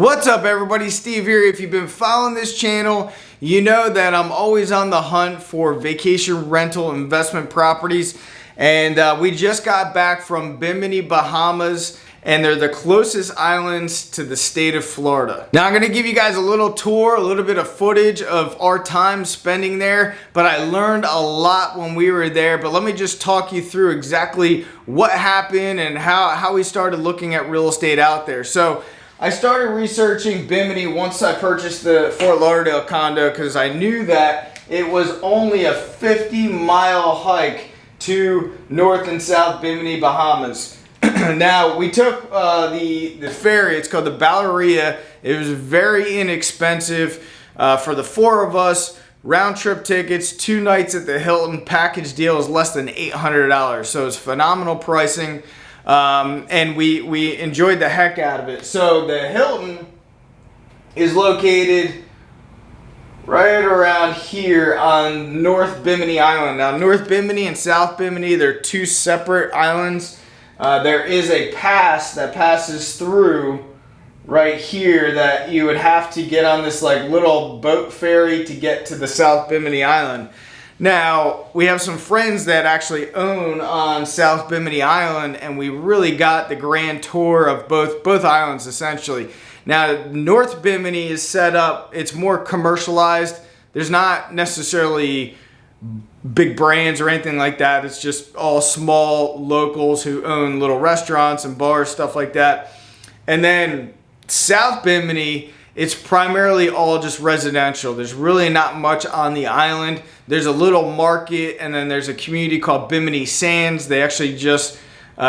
What's up everybody, Steve here. If you've been following this channel, you know that I'm always on the hunt for vacation rental investment properties. And we just got back from Bimini Bahamas, and they're the closest islands to the state of Florida. Now I'm gonna give you guys a little tour, a little bit of footage of our time spending there, but I learned a lot when we were there. But let me just talk you through exactly what happened and how we started looking at real estate out there. So I started researching Bimini once I purchased the Fort Lauderdale condo because I knew that it was only a 50-mile hike to North and South Bimini Bahamas. Now we took the ferry. It's called the Balleria. It was very inexpensive for the four of us. Round trip tickets, 2 nights at the Hilton. Package deal is less than $800, so it's phenomenal pricing. And we enjoyed the heck out of it. So the Hilton is located right around here on North Bimini Island. Now North Bimini and South Bimini, they're two separate islands. There is a pass that passes through right here that you would have to get on this like little boat ferry to get to the South Bimini Island. Now, we have some friends that actually own on South Bimini Island, and we really got the grand tour of both islands, essentially. Now, North Bimini is set up, it's more commercialized. There's not necessarily big brands or anything like that. It's just all small locals who own little restaurants and bars, stuff like that. And then South Bimini, it's primarily all just residential. There's really not much on the island. There's a little market, and then there's a community called Bimini Sands. They actually just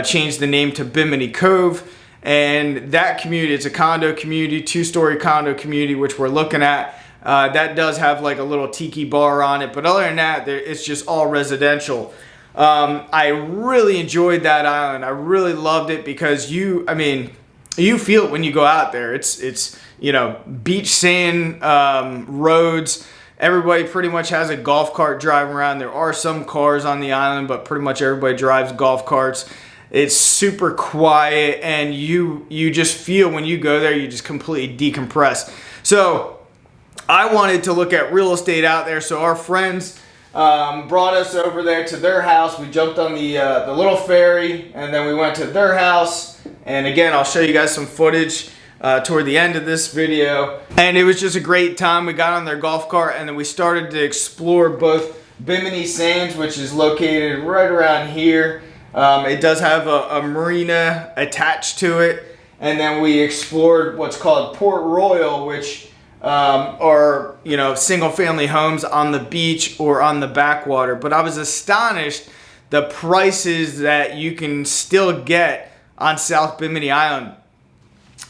changed the name to Bimini Cove. And that community, it's a condo community, 2-story condo community, which we're looking at. That does have like a little tiki bar on it. But other than that, it's just all residential. I really enjoyed that island. I really loved it because you feel it when you go out there. It's you know, beach sand roads. Everybody pretty much has a golf cart driving around. There are some cars on the island, but pretty much everybody drives golf carts. It's super quiet, and you just feel when you go there, you just completely decompress. So I wanted to look at real estate out there, so our friends brought us over there to their house. We jumped on the little ferry, and then we went to their house. And again, I'll show you guys some footage toward the end of this video. And it was just a great time. We got on their golf cart, and then we started to explore both Bimini Sands, which is located right around here. It does have a marina attached to it. And then we explored what's called Port Royal, which are, you know, single family homes on the beach or on the backwater. But I was astonished the prices that you can still get on South Bimini Island.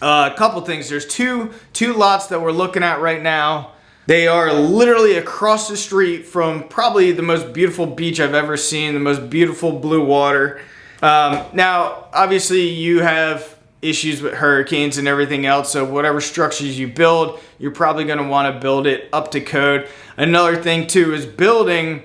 A couple things. There's two lots that we're looking at right now. They are literally across the street from probably the most beautiful beach I've ever seen, the most beautiful blue water. Now, obviously, you have issues with hurricanes and everything else, so whatever structures you build, you're probably going to want to build it up to code. Another thing, too, is building,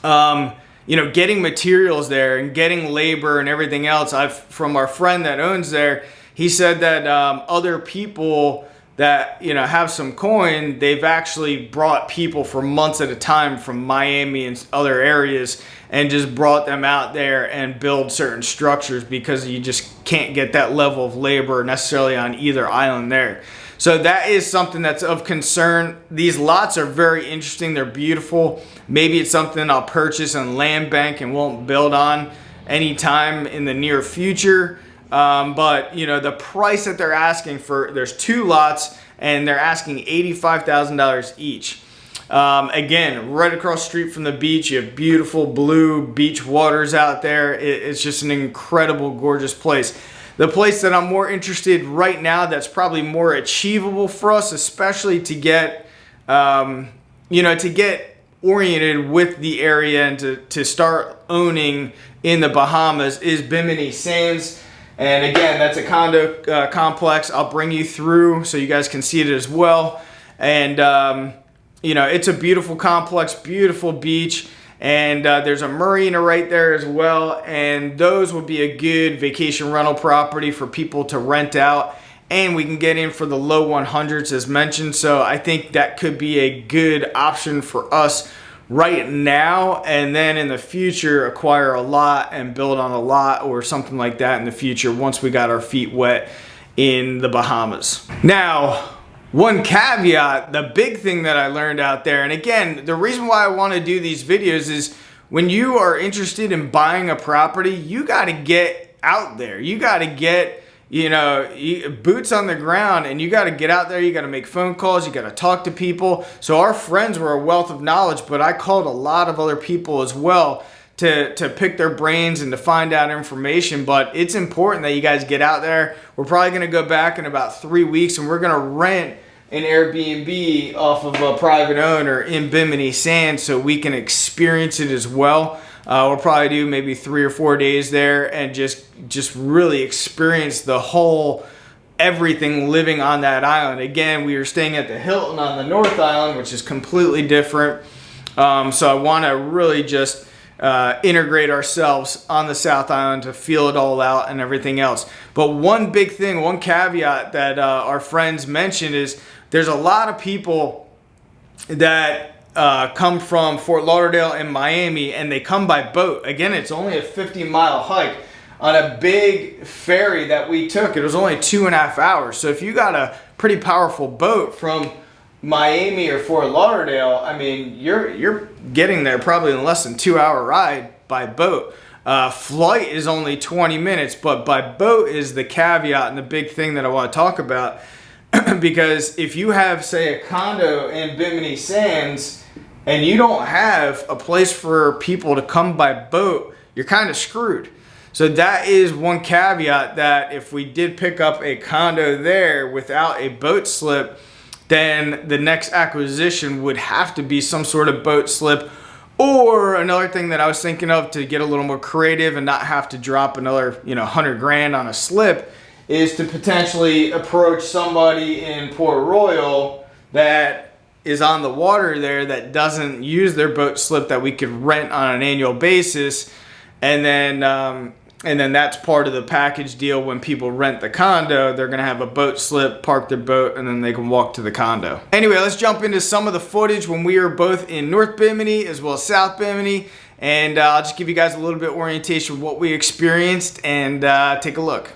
you know, getting materials there and getting labor and everything else. From our friend that owns there, he said that other people that, you know, have some coin, they've actually brought people for months at a time from Miami and other areas and just brought them out there and build certain structures because you just can't get that level of labor necessarily on either island there. So that is something that's of concern. These lots are very interesting. They're beautiful. Maybe it's something I'll purchase and land bank and won't build on anytime in the near future. But you know, the price that they're asking for, there's 2 lots and they're asking $85,000 each. Again, right across the street from the beach, you have beautiful blue beach waters out there. It's just an incredible, gorgeous place. The place that I'm more interested right now, that's probably more achievable for us, especially to get, you know, to get oriented with the area and to start owning in the Bahamas, is Bimini Sands. And again, that's a condo complex. I'll bring you through so you guys can see it as well. And you know, it's a beautiful complex, beautiful beach. And there's a marina right there as well, and those would be a good vacation rental property for people to rent out and we can get in for the low 100s as mentioned. So I think that could be a good option for us right now, and then in the future acquire a lot and build on a lot or something like that in the future once we got our feet wet in the Bahamas. Now, one caveat, the big thing that I learned out there, and again, the reason why I want to do these videos is when you are interested in buying a property, you got to get out there. You got to get, you know, boots on the ground, and you got to get out there. You got to make phone calls. You got to talk to people. So our friends were a wealth of knowledge, but I called a lot of other people as well to pick their brains and to find out information. But it's important that you guys get out there. We're probably going to go back in about 3 weeks, and we're going to rent an Airbnb off of a private owner in Bimini Sands so we can experience it as well. We'll probably do maybe 3 or 4 days there and just really experience the whole everything living on that island. Again, we are staying at the Hilton on the North Island, which is completely different. So I want to really just integrate ourselves on the South Island to feel it all out and everything else. But one big thing, one caveat that our friends mentioned is there's a lot of people that come from Fort Lauderdale and Miami, and they come by boat. Again, it's only a 50-mile hike on a big ferry that we took. It was only 2.5 hours. So if you got a pretty powerful boat from Miami or Fort Lauderdale, I mean, you're getting there probably in less than 2-hour ride by boat. Flight is only 20 minutes, but by boat is the caveat and the big thing that I want to talk about. Because if you have, say, a condo in Bimini Sands and you don't have a place for people to come by boat, you're kind of screwed. So that is one caveat, that if we did pick up a condo there without a boat slip, then the next acquisition would have to be some sort of boat slip. Or another thing that I was thinking of to get a little more creative and not have to drop another, 100 grand on a slip, is to potentially approach somebody in Port Royal that is on the water there that doesn't use their boat slip, that we could rent on an annual basis. And then that's part of the package deal. When people rent the condo, they're gonna have a boat slip, park their boat, and then they can walk to the condo. Anyway, let's jump into some of the footage when we were both in North Bimini as well as South Bimini. And I'll just give you guys a little bit orientation of what we experienced, and take a look.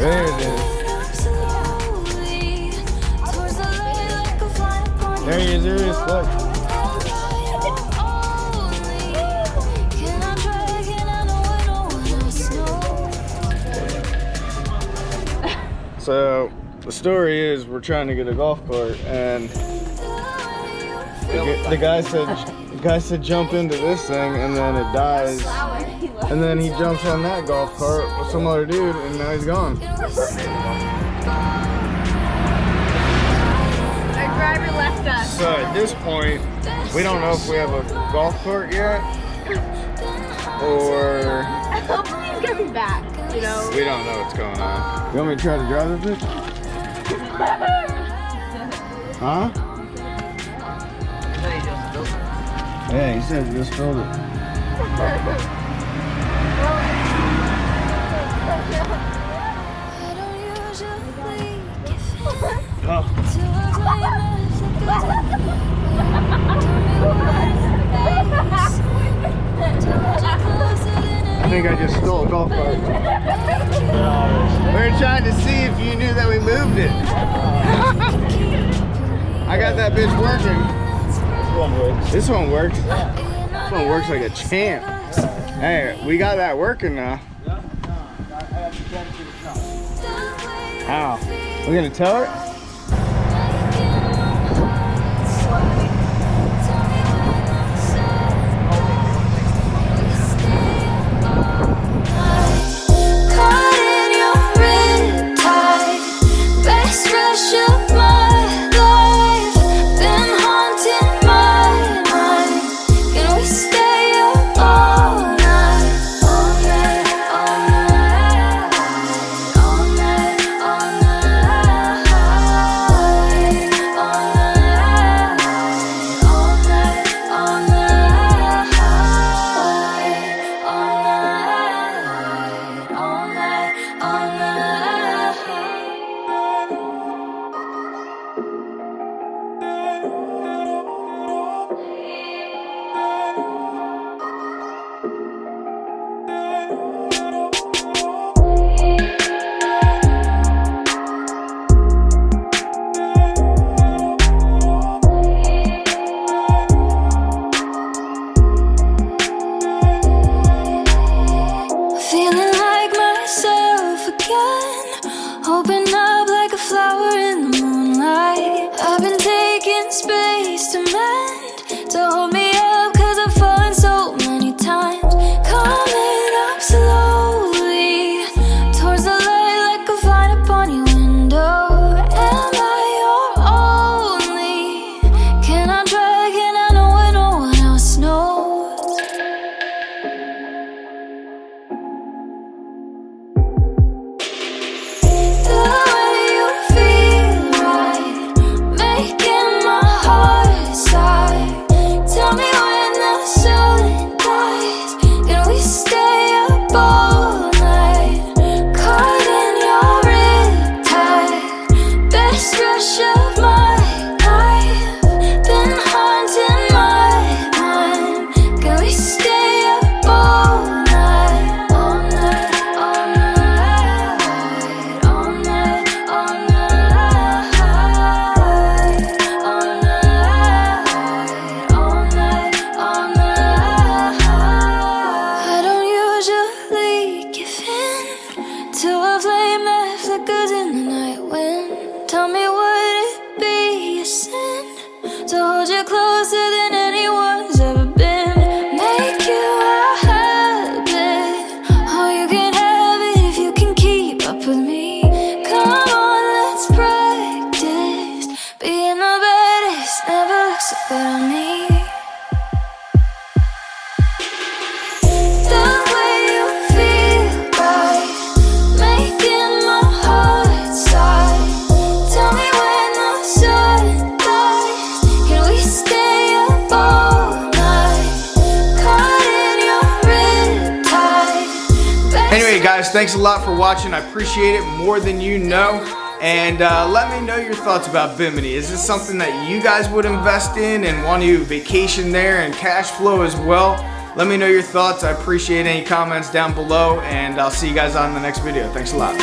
There it is. There he is, look. So the story is, we're trying to get a golf cart, and the guy said jump into this thing, and then it dies. And then he jumps on that golf cart with some other dude, and now he's gone. Our driver left us. So at this point, we don't know if we have a golf cart yet, or Hopefully he's coming back, we don't know what's going on. You want me to try to drive this bitch? Huh? Yeah, he said he just filled it. Oh. I think I just stole a golf cart. We were trying to see if you knew that we moved it. I got that bitch working. This one works. This one works like a champ. Hey, we got that working now. How? We're gonna tow it? Guys, thanks a lot for watching. I appreciate it more than you know. And let me know your thoughts about Bimini. Is this something that you guys would invest in and want to vacation there and cash flow as well? Let me know your thoughts. I appreciate any comments down below, and I'll see you guys on the next video. Thanks a lot.